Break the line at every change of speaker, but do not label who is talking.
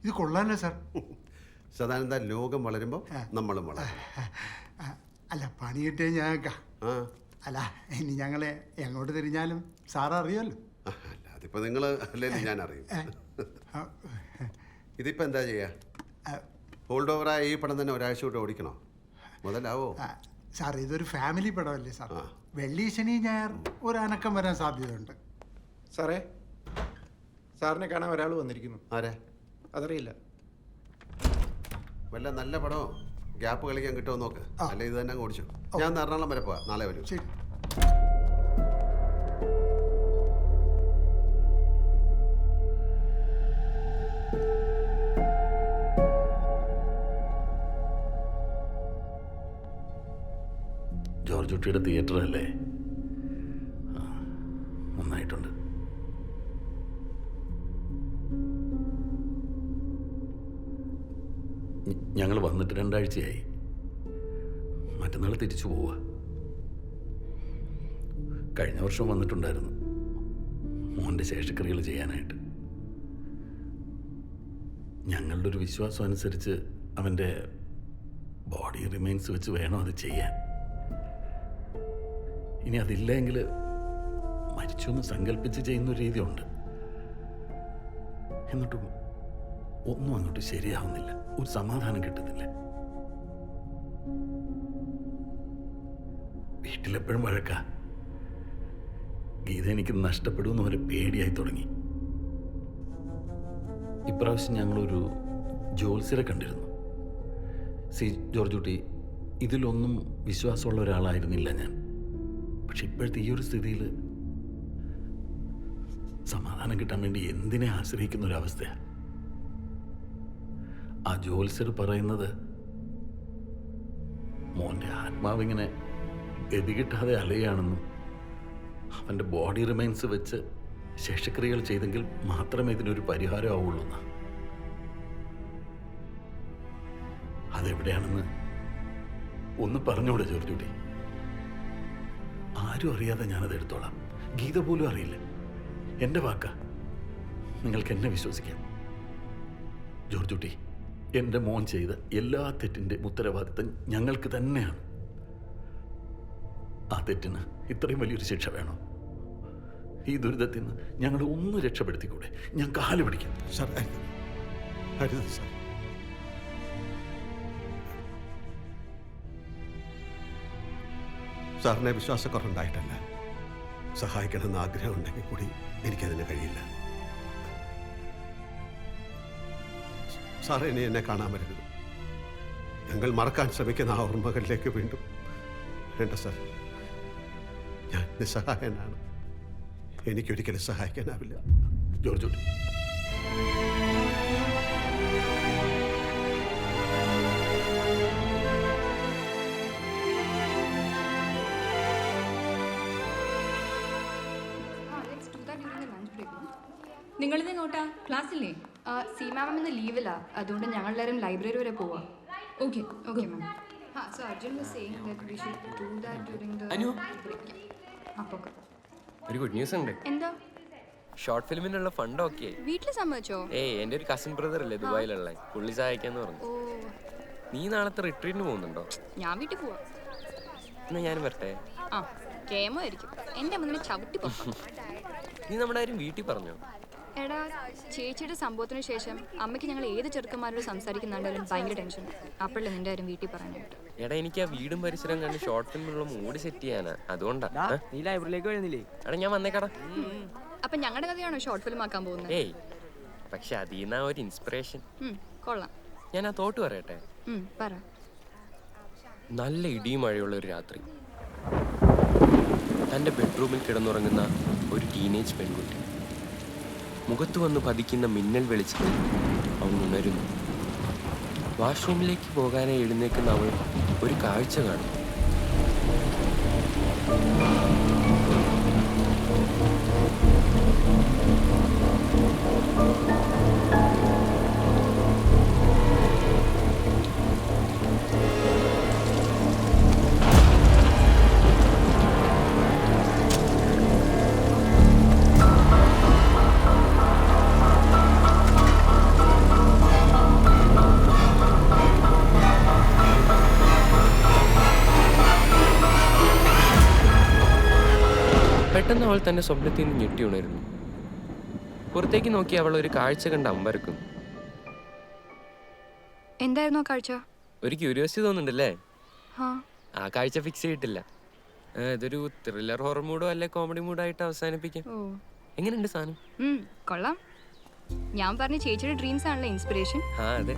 ഇത് കൊള്ളാനോ സാർ?
സദാനന്ദ, ലോകം വളരുമ്പോൾ നമ്മളും വളരും.
അല്ല, പണി കിട്ടിയ ഞങ്ങൾക്കാ. അല്ല, ഇനി ഞങ്ങളെ എങ്ങോട്ട് തിരിഞ്ഞാലും സാറ് അറിയാമല്ലോ.
അല്ല, അതിപ്പോൾ നിങ്ങൾ അല്ലെങ്കിലും ഞാൻ അറിയും. ഇതിപ്പോൾ എന്താ ചെയ്യുക? ഹോൾഡ് ഓവറായ ഈ പടം തന്നെ ഒരാഴ്ച കൊണ്ട് ഓടിക്കണോ? മുതലാവോ?
സാർ, ഇതൊരു ഫാമിലി പടമല്ലേ സാർ. വെള്ളി, ശനി, ഞായർ ഒരു അനക്കം വരാൻ സാധ്യതയുണ്ട്.
സാറേ, സാറിനെ കാണാൻ ഒരാൾ വന്നിരിക്കുന്നു.
ആരാ?
അതറിയില്ല.
വല്ല നല്ല പടമോ ഗ്യാപ്പ് കളിക്കാൻ കിട്ടുമോ നോക്ക്. അല്ല, ഇത് തന്നെ അങ്ങ് ഓടിച്ചു. ഞാൻ എറണാകുളം വരെ പോവാം. നാളെ വരും.
ശരി.
ജോർജ് കുട്ടിയുടെ തിയേറ്ററല്ലേ? നന്നായിട്ടുണ്ട്. ഞങ്ങൾ വന്നിട്ട് 2 ആഴ്ചയായി. മറ്റന്നാൾ തിരിച്ചു പോവുക. കഴിഞ്ഞ വർഷം വന്നിട്ടുണ്ടായിരുന്നു മോൻ്റെ ശേഷക്രിയകൾ ചെയ്യാനായിട്ട്. ഞങ്ങളുടെ ഒരു വിശ്വാസം അനുസരിച്ച് അവൻ്റെ ബോഡി റിമൈൻസ് വെച്ച് വേണം അത് ചെയ്യാൻ. ഇനി അതില്ലെങ്കിൽ മരിച്ചു എന്ന് സങ്കല്പിച്ച് ചെയ്യുന്നൊരു രീതിയുണ്ട്. എന്നിട്ടും ഒന്നും അങ്ങോട്ട് ശരിയാവുന്നില്ല. ഒരു സമാധാനം കിട്ടുന്നില്ല. വീട്ടിലെപ്പോഴും വഴക്കാ. ഗീത എനിക്ക് നഷ്ടപ്പെടുമെന്ന് പോലെ പേടിയായി തുടങ്ങി. ഇപ്രാവശ്യം ഞങ്ങളൊരു ജോത്സ്യരെ കണ്ടിരുന്നു. ജോർജ് കുട്ടി, ഇതിലൊന്നും വിശ്വാസമുള്ള ഒരാളായിരുന്നില്ല ഞാൻ. പക്ഷെ ഇപ്പോഴത്തെ ഈ ഒരു സ്ഥിതിയിൽ സമാധാനം കിട്ടാൻ വേണ്ടി എന്തിനെ ആശ്രയിക്കുന്ന ഒരവസ്ഥയാണ്. ആ ജോത്സ്യർ പറയുന്നത് മോൻ്റെ ആത്മാവിങ്ങനെ ഗതികിട്ടാതെ അലയുകയാണെന്നും അവൻ്റെ ബോഡി റിമൈൻസ് വെച്ച് ശേഷക്രിയകൾ ചെയ്തെങ്കിൽ മാത്രമേ ഇതിനൊരു പരിഹാരം ആവുള്ളൂ എന്നാ. അതെവിടെയാണെന്ന് ഒന്ന് പറഞ്ഞൂടെ ജോർജ് കുട്ടി? ആരും അറിയാതെ ഞാനത് എടുത്തോളാം. ഗീത പോലും അറിയില്ല. എൻ്റെ വാക്കാ. നിങ്ങൾക്ക് എന്നെ വിശ്വസിക്കാം. ജോർജ് കുട്ടി, എൻ്റെ മോൻ ചെയ്ത എല്ലാ തെറ്റിൻ്റെ ഉത്തരവാദിത്തം ഞങ്ങൾക്ക് തന്നെയാണ്. ആ തെറ്റിന് ഇത്രയും വലിയൊരു ശിക്ഷ വേണോ? ഈ ദുരിതത്തിൽ നിന്ന് ഞങ്ങളെ ഒന്ന് രക്ഷപ്പെടുത്തിക്കൂടെ? ഞാൻ കാല് പിടിക്കാം.
സാർ, അരുത് സാർ. സാറിനെ വിശ്വാസക്കുറവുണ്ടായിട്ടല്ല. സഹായിക്കണമെന്ന് ആഗ്രഹമുണ്ടെങ്കിൽ കൂടി എനിക്കതിന് കഴിയില്ല. സാർ, ഇനി എന്നെ കാണാൻ വരരുത്. ഞങ്ങൾ മറക്കാൻ ശ്രമിക്കുന്ന ആ ഓർമ്മകളിലേക്ക് വീണ്ടും വേണ്ട സാർ. ഞാൻ നിസ്സഹായനാണ്. എനിക്കൊരിക്കലും സഹായിക്കാനാവില്ല.
ജോർജ് കുട്ടി,
നിങ്ങളിത് എങ്ങോട്ടാ? ക്ലാസ്സില്ലേ?
സി മാം ഇന്ന് ലീവിലാ. അതുകൊണ്ട് ഞങ്ങളെല്ലാവരും ലൈബ്രറി വരെ പോവാം.
Okay okay ma'am.
So Arjun was saying that we should do that during the break. അപ്പോൾ
ഒരു ഗുഡ് ന്യൂസ് ഉണ്ട്.
എന്താ?
ഷോർട്ട് ഫിലിമിനുള്ള ഫണ്ട് ഓക്കെ.
വീട്ടിൽ സമ്മതിച്ചോ?
എൻ്റെ ഒരു കസിൻ ബ്രദർ അല്ലേ ദുബായിലുള്ള, പുള്ളി സഹായിക്കാന്ന് പറഞ്ഞു. നീ നാളത്തെ റിട്രീറ്റിന് പോകുന്നുണ്ടോ?
ഞാൻ വീട്ടിൽ പോവാ.
എന്നാ ഞാൻ വരട്ടെ.
ആ, കേമോ ആയിരിക്കും. എൻ്റെ മുന്നിൽ ചവിട്ടി പോ.
നീ നമ്മുടെ ആരും വീട്ടിൽ പറഞ്ഞോ?
എടാ, ചേച്ചിയുടെ സംഭവത്തിന് ശേഷം അമ്മയ്ക്ക് ഞങ്ങൾ ഏത് ചെറുക്കന്മാരോട് സംസാരിക്കുന്നുണ്ടായാലും ഭയങ്കര ടെൻഷൻ. അപ്പോഴല്ലേ നിന്റെ ആരും വീട്ടിൽ പറയാനായിട്ട്.
എടാ, എനിക്ക് ആ വീടും പരിസരം കണ്ട് ഷോർട്ട് ഫിലിമിനുള്ള മൂഡ് സെറ്റ് ചെയ്യാനാ. അതുകൊണ്ടാ.
നീ ലൈബ്രറിയിലേക്ക് വരുന്നില്ലേ?
എടാ, ഞാൻ വന്നേക്കടാ.
അപ്പൊ ഞങ്ങളുടെ കഥയാണോ ഷോർട്ട് ഫിലിം ആക്കാൻ പോകുന്നത്?
ഏയ്, പക്ഷെ അതീന്നാ ഒരു ഇൻസ്പിറേഷൻ.
കൊള്ളാം.
ഞാൻ ആ തോട്ട് പറയട്ടെ.
പറ.
നല്ല ഇടിയും മഴയുള്ള ഒരു രാത്രി, തൻ്റെ ബെഡ്റൂമിൽ കിടന്നുറങ്ങുന്ന ഒരു ടീനേജ് പെൺകുട്ടി. മുഖത്ത് വന്ന് പതിക്കുന്ന മിന്നൽ വെളിച്ചത്തിൽ അവൻ ഉണരുന്നു. വാഷ്റൂമിലേക്ക് പോകാനായി എഴുന്നേക്കുന്ന അവൾ ഒരു കാഴ്ച കാണും. പെട്ടെന്ന് അവൾ തൻ്റെ സ്വപ്നത്തിൽ നിന്ന് ഞെട്ടി ഉണരുന്നു. പുറത്തേക്ക് നോക്കി അവൾ ഒരു കാഴ്ച കണ്ട് അമ്പരക്കുന്നു.
എന്തായിരുന്നു ആ കാഴ്ച?
ഒരു ക്യൂരിയോസിറ്റി തോന്നുന്നുണ്ടല്ലേ?
ആ
ആ കാഴ്ച ഫിക്സ് ചെയ്തിട്ടില്ല. ഇതൊരു ത്രില്ലർ ഹൊറർ മൂഡോ അല്ലെ കോമഡി മൂഡായിട്ട് അവസാനിപ്പിക്കാം.
ഓ
എങ്ങനെയുണ്ട് സാധനം?
കൊള്ളാം. ഞാൻ പറഞ്ഞ ചേച്ചിയുടെ ഡ്രീംസ് ആണല്ലോ ഇൻസ്പിറേഷൻ.
ആ അതെ.